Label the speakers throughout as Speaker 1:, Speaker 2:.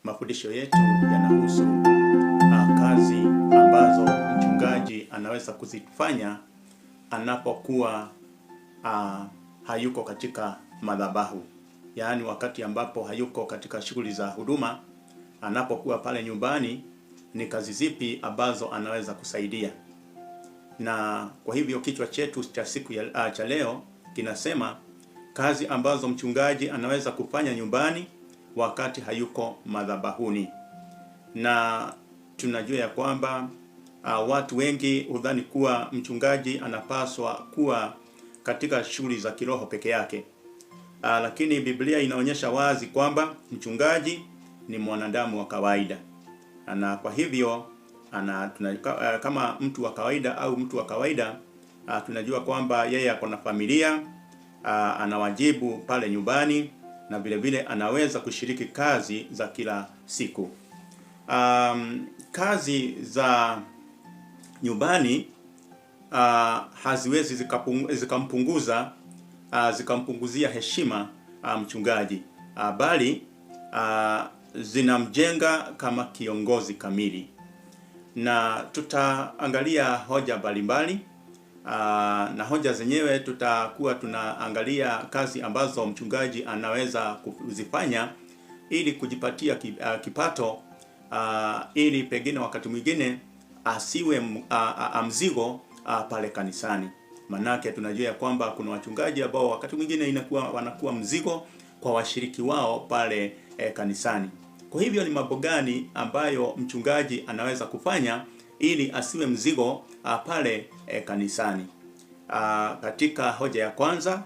Speaker 1: Mafundisho yetu yanahusu kazi ambazo mchungaji anaweza kuzifanya anapokuwa hayuko katika madhabahu. Yaani wakati ambapo hayuko katika shughuli za huduma, anapokuwa pale nyumbani, ni kazi zipi ambazo anaweza kusaidia. Na kwa hivyo kichwa chetu cha siku cha leo kinasema kazi ambazo mchungaji anaweza kufanya nyumbani wakati hayuko madhabahuni. Na tunajua ya kwamba watu wengi hudhani kuwa mchungaji anapaswa kuwa katika shughuli za kiroho peke yake. Lakini Biblia inaonyesha wazi kwamba mchungaji ni mwanadamu wa kawaida. Na kwa hivyo kama mtu wa kawaida au mtu wa kawaida, tunajua kwamba yeye ako na familia, ana wajibu pale nyumbani, na vile vile anaweza kushiriki kazi za kila siku. Kazi za nyumbani haziwezi zikampunguzia heshima mchungaji, bali zinamjenga kama kiongozi kamili. Na tutaangalia hoja mbalimbali, na hoja zenyewe tutakuwa tunaangalia kazi ambazo mchungaji anaweza kuzifanya ili kujipatia kipato, ili pengine wakati mwingine asiwe mzigo pale kanisani. Manake tunajua kwamba kuna wachungaji ambao wakati mwingine wanakuwa mzigo kwa washiriki wao pale kanisani. Kwa hivyo ni mambo gani ambayo mchungaji anaweza kufanya ili asiwe mzigo pale kanisani? Katika hoja ya kwanza,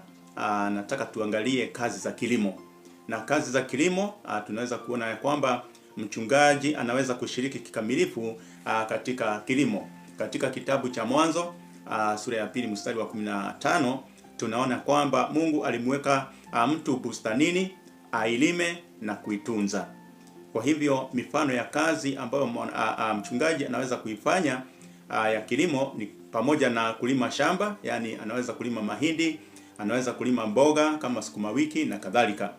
Speaker 1: nataka tuangalie kazi za kilimo. Na kazi za kilimo tunaweza kuona ya kwamba mchungaji anaweza kushiriki kikamilifu katika kilimo. Katika kitabu cha Mwanzo sura ya 2 mstari wa 15 tunaona kwamba Mungu alimweka mtu bustanini ailime na kuitunza. Kwa hivyo mifano ya kazi ambayo mchungaji anaweza kuifanya ya kilimo ni pamoja na kulima shamba, yani anaweza kulima mahindi, anaweza kulima mboga kama sukuma wiki na kadhalika.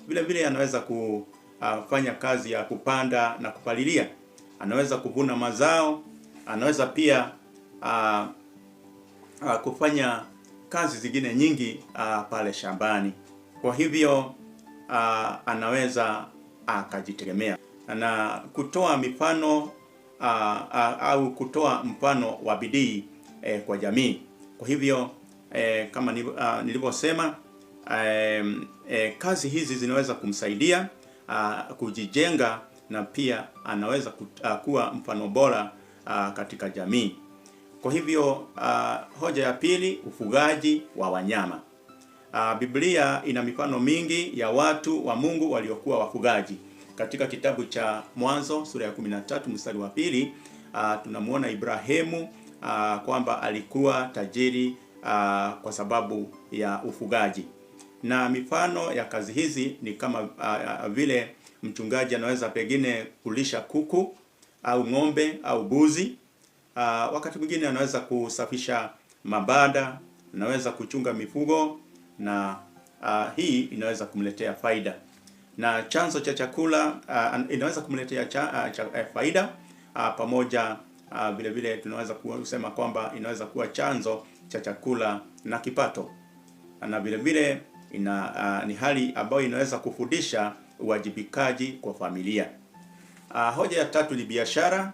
Speaker 1: Vile vile anaweza kufanya kazi ya kupanda na kupalilia, anaweza kuvuna mazao, anaweza pia kufanya kazi zingine nyingi pale shambani. Kwa hivyo anaweza akajitegemea na kutoa mifano au kutoa mfano wa bidii kwa jamii. Kwa hivyo kama nilivyosema, kazi hizi zinaweza kumsaidia kujijenga, na pia anaweza kuwa mfano bora katika jamii. Kwa hivyo hoja ya pili, ufugaji wa wanyama. Biblia ina mifano mingi ya watu wa Mungu waliokuwa wafugaji. Katika kitabu cha Mwanzo sura ya 13 mstari wa 2 tunamuona Ibrahimu kwamba alikuwa tajiri kwa sababu ya ufugaji. Na mifano ya kazi hizi ni kama vile mchungaji anaweza pengine kulisha kuku au ng'ombe au mbuzi. Wakati mwingine anaweza kusafisha mabanda, anaweza kuchunga mifugo, na hii inaweza kumletea faida. Na chanzo cha chakula inaweza kumletea faida pamoja. Vile vile tunaweza kusema kwamba inaweza kuwa chanzo cha chakula na kipato. Na vile vile ni hali ambayo inaweza kufundisha uwajibikaji kwa familia. Hoja ya tatu ni biashara.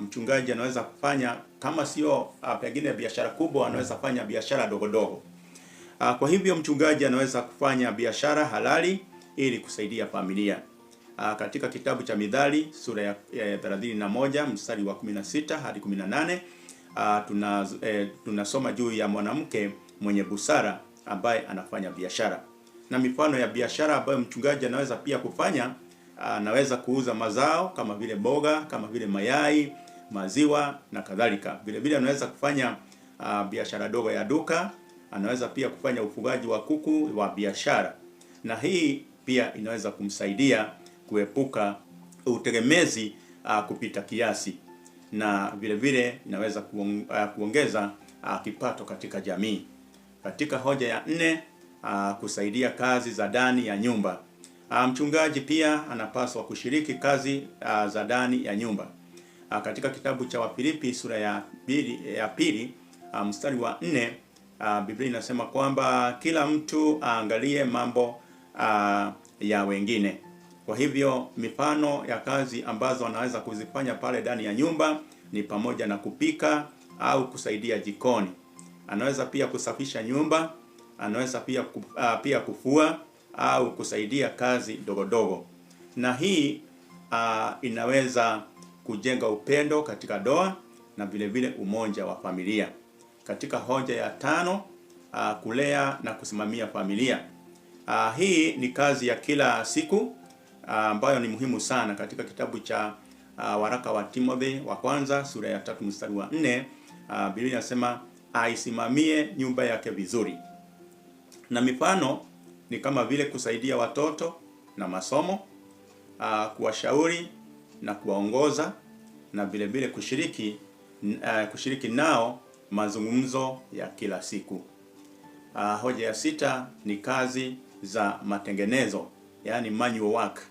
Speaker 1: Mchungaji anaweza kufanya, kama sio pengine biashara kubwa, anaweza kufanya biashara dogo dogo. Kwa hivyo mchungaji anaweza kufanya biashara halali ili kusaidia familia. Katika kitabu cha Mithali sura ya 31 mstari wa 16 hadi 18 tunasoma juu ya mwanamke mwenye busara ambaye anafanya biashara. Na mifano ya biashara ambayo mchungaji anaweza pia kufanya, anaweza kuuza mazao kama vile mboga, kama vile mayai, maziwa na kadhalika. Vile vile anaweza kufanya biashara dogo ya duka, anaweza pia kufanya ufugaji wa kuku wa biashara. Na hii pia inaweza kumsaidia kuepuka utegemezi kupita kiasi, na vile vile inaweza kuongeza kipato katika jamii. Katika hoja ya 4, kusaidia kazi za ndani ya nyumba. Mchungaji pia anapaswa kushiriki kazi za ndani ya nyumba. Katika kitabu cha Wafilipi sura ya pili mstari wa 4, Biblia inasema kwamba kila mtu aangalie mambo ya wengine. Kwa hivyo mifano ya kazi ambazo anaweza kuzifanya pale ndani ya nyumba ni pamoja na kupika au kusaidia jikoni. Anaweza pia kusafisha nyumba, anaweza pia kufua au kusaidia kazi dogo. Na hii inaweza kujenga upendo katika ndoa na vile vile umoja wa familia. Katika hoja ya 5, kulea na kusimamia familia. Hii ni kazi ya kila siku ambayo ni muhimu sana. Katika kitabu cha waraka wa Timothy wa kwanza sura ya 3 mstari wa 4, Biblia inasema aisimamie nyumba yake vizuri. Na mifano ni kama vile kusaidia watoto na masomo, kuwashauri na kuwaongoza, na vile vile kushiriki nao mazungumzo ya kila siku. Hoja ya 6 ni kazi za matengenezo, yani manual work.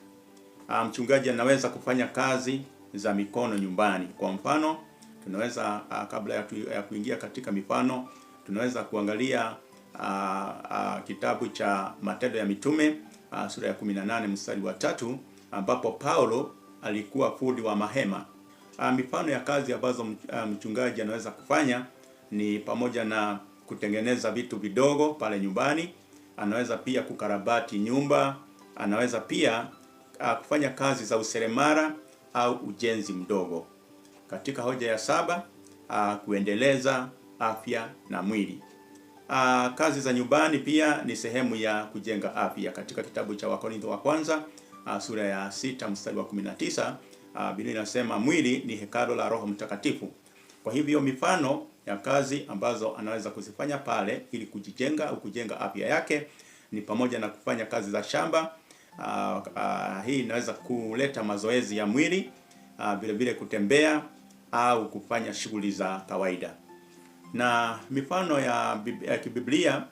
Speaker 1: Mchungaji anaweza kufanya kazi za mikono nyumbani. Kwa mfano, tunaweza kabla ya kuingia katika mifano, tunaweza kuangalia kitabu cha Matendo ya Mitume sura ya 18 mstari wa 3, ambapo Paulo alikuwa fundi wa mahema. Mifano ya kazi ambazo mchungaji anaweza kufanya ni pamoja na kutengeneza vitu vidogo pale nyumbani, anaweza pia kukarabati nyumba, anaweza pia kufanya kazi za useremala au ujenzi mdogo. Katika hoja ya 7, kuendeleza afya na mwili. Kazi za nyumbani pia ni sehemu ya kujenga afya. Katika kitabu cha Wakorintho wa kwanza sura ya 6 mstari wa 19, Biblia inasema mwili ni hekalu la Roho Mtakatifu. Kwa hivyo mifano ya kazi ambazo anaweza kuzifanya pale ili kujijenga au kujenga afya yake ni pamoja na kufanya kazi za shamba. Hii inaweza kuleta mazoezi ya mwili, vile vile kutembea au kufanya shughuli za kawaida. Na mifano ya kibiblia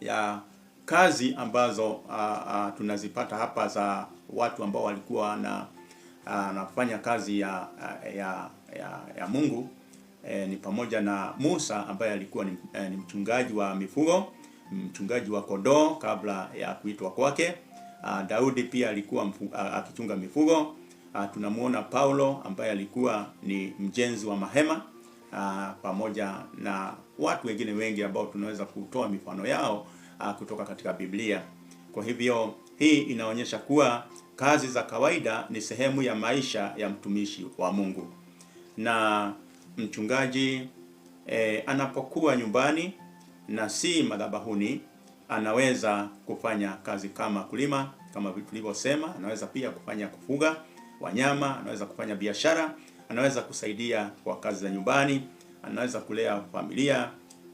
Speaker 1: ya kazi ambazo tunazipata hapa za watu ambao walikuwa anafanya kazi ya Mungu ni pamoja na Musa ambaye alikuwa ni mchungaji wa mifugo, mchungaji wa kondoo kabla ya kuitwa kwake. Daudi pia alikuwa akichunga mifugo. Tunamuona Paulo ambaye alikuwa ni mjenzi wa mahema, pamoja na watu wengine wengi ambao tunaweza kutoa mifano yao kutoka katika Biblia. Kwa hivyo hii inaonyesha kuwa kazi za kawaida ni sehemu ya maisha ya mtumishi wa Mungu. Na mchungaji anapokuwa nyumbani na si madhabahuni, anaweza kufanya kazi kama kulima, kama tulivyosema, anaweza pia kufuga wanyama, anaweza kufanya biashara, anaweza kusaidia kwa kazi za nyumbani, anaweza kulea familia.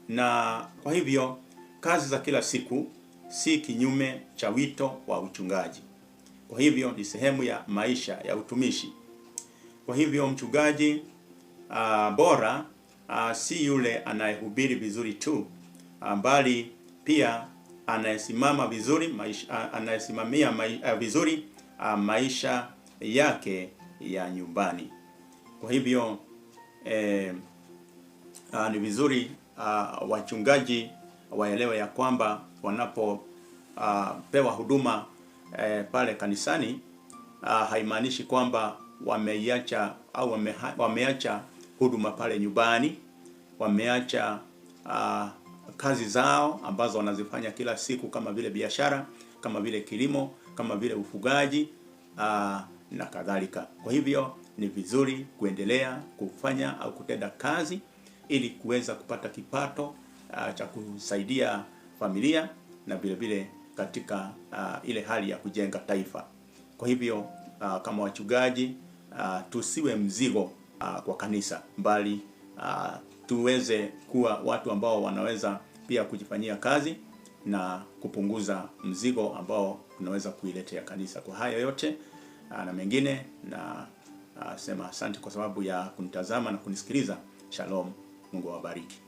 Speaker 1: Na kwa hivyo kazi za kila siku si kinyume cha wito wa uchungaji. Kwa hivyo ni sehemu ya maisha ya utumishi. Kwa hivyo mchungaji bora si yule anayehubiri vizuri tu, bali pia anayesimama vizuri anayesimamia vizuri maisha yake ya nyumbani. Kwa hivyo ni vizuri wachungaji waelewe ya kwamba wanapopewa huduma pale kanisani, haimaanishi kwamba wameiacha au wameacha huduma pale nyumbani, wameacha kazi zao ambazo wanazifanya kila siku, kama vile biashara, kama vile kilimo, kama vile ufugaji na kadhalika. Kwa hivyo ni vizuri kuendelea kufanya au kutenda kazi ili kuweza kupata kipato cha kusaidia familia na vile vile katika ile hali ya kujenga taifa. Kwa hivyo kama wachungaji tusiwe mzigo kwa kanisa, bali tuweze kuwa watu ambao wanaweza pia kujifanyia kazi na kupunguza mzigo ambao unaweza kuiletea kanisa. Kwa haya yote na mengine, na sema asante kwa sababu ya kunitazama na kunisikiliza. Shalom, Mungu awabariki.